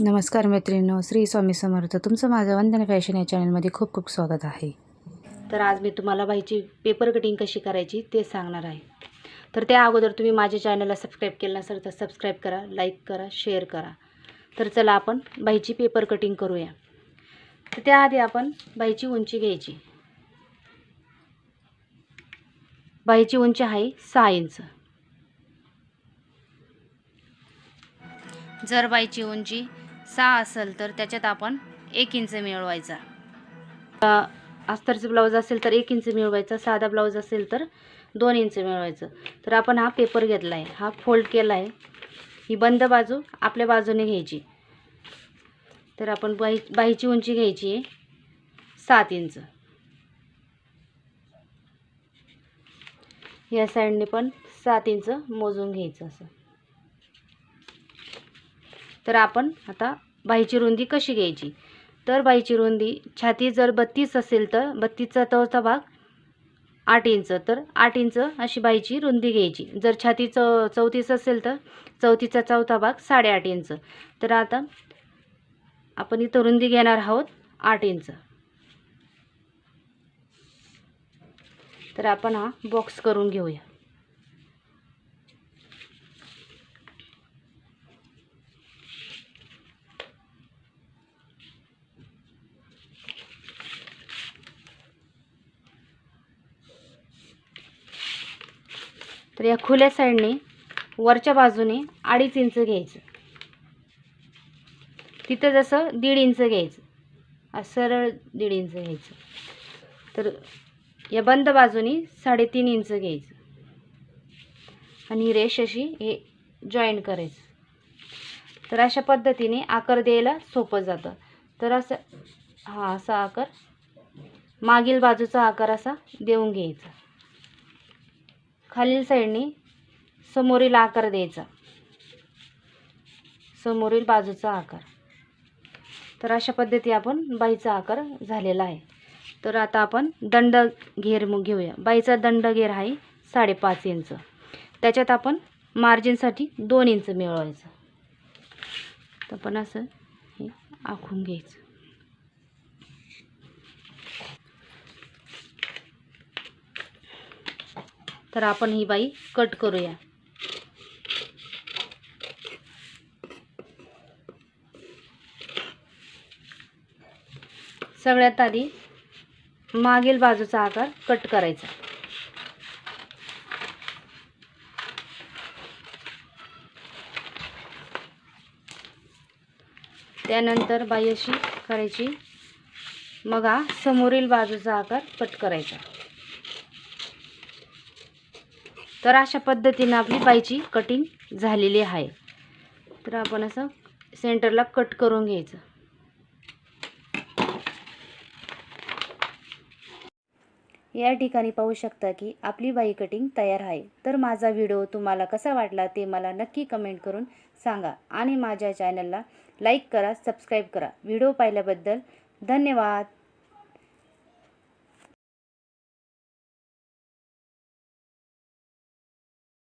नमस्कार मैत्रिणींनो, श्री स्वामी समर्थ. तुमचं माझं वंदना फॅशन या चॅनलमध्ये खूप खूप स्वागत आहे. तर आज मी तुम्हाला बाईची पेपर कटिंग कशी करायची ते सांगणार आहे. तर त्या अगोदर तुम्ही माझ्या चॅनलला सबस्क्राईब केलं नसेल तर सबस्क्राईब करा, लाईक करा, शेअर करा. तर चला आपण बाईची पेपर कटिंग करूया. तर त्याआधी आपण बाईची उंची घ्यायची. बाईची उंची आहे 6 इंच. जर बाईची उंची 6 असेल तर त्याच्यात आपण 1 इंच मिळवायचा. अस्तरचा ब्लाऊज असेल तर 1 इंच मिळवायचा, साधा ब्लाऊज असेल तर 2 इंच मिळवायचं. तर आपण हा पेपर घेतला आहे, हा फोल्ड केला आहे. ही बंद बाजू आपल्या बाजूने घ्यायची. तर आपण बाहीची उंची घ्यायची आहे 7 इंच. या साईडने पण 7 इंच मोजून घ्यायचं असं. तर आपण आता बाहीची रुंदी कशी घ्यायची. तर बाहीची रुंदी छाती जर 32 असेल तर 32चा चौथा भाग 8 इंच, तर 8 इंच अशी बाहीची रुंदी घ्यायची. जर छाती 34 असेल तर 34चा चौथा भाग 8.5 इंच. तर आता आपण इथं रुंदी घेणार आहोत 8 इंच. तर आपण हा बॉक्स करून घेऊया. तर या खुल्या साईडने वरच्या बाजूने 2.5 इंच घ्यायचं. तिथं जसं 1.5 इंच घ्यायचं, सरळ 1.5 इंच घ्यायचं. तर या बंद बाजूनी 3.5 इंच घ्यायचं आणि रेष अशी हे जॉईन करायचं. तर अशा पद्धतीने आकार द्यायला सोपं जातं. तर असं असा आकार, मागील बाजूचा आकार असा देऊन घ्यायचा. खालील साईडने समोरील आकार द्यायचा, समोरील बाजूचा आकार. तर अशा पद्धती आपण बाईचा आकार झालेला आहे. तर आता आपण दंड घेर घेऊया. बाईचा दंड घेर आहे 5.5 इंच. त्याच्यात आपण मार्जिनसाठी 2 इंच मिळवायचं. तर आपण असं हे आखून घ्यायचं. तर आपण ही बाई कट करूया. सगळ्यात आधी मागील बाजूचा आकार कट करायचा. त्यानंतर बाई अशी करायची. मग हा समोरील बाजूचा आकार कट करायचा. तर अशा पद्धतीने आपली बाईची कटिंग झालेली आहे. तर आपण असं सेंटरला कट करून घ्यायचं. या ठिकाणी पाहू शकता की आपली बाई कटिंग तयार आहे. तर माझा व्हिडिओ तुम्हाला कसा वाटला ते मला नक्की कमेंट करून सांगा आणि माझ्या चॅनलला लाईक करा, सबस्क्राईब करा. व्हिडिओ पाहिल्याबद्दल धन्यवाद.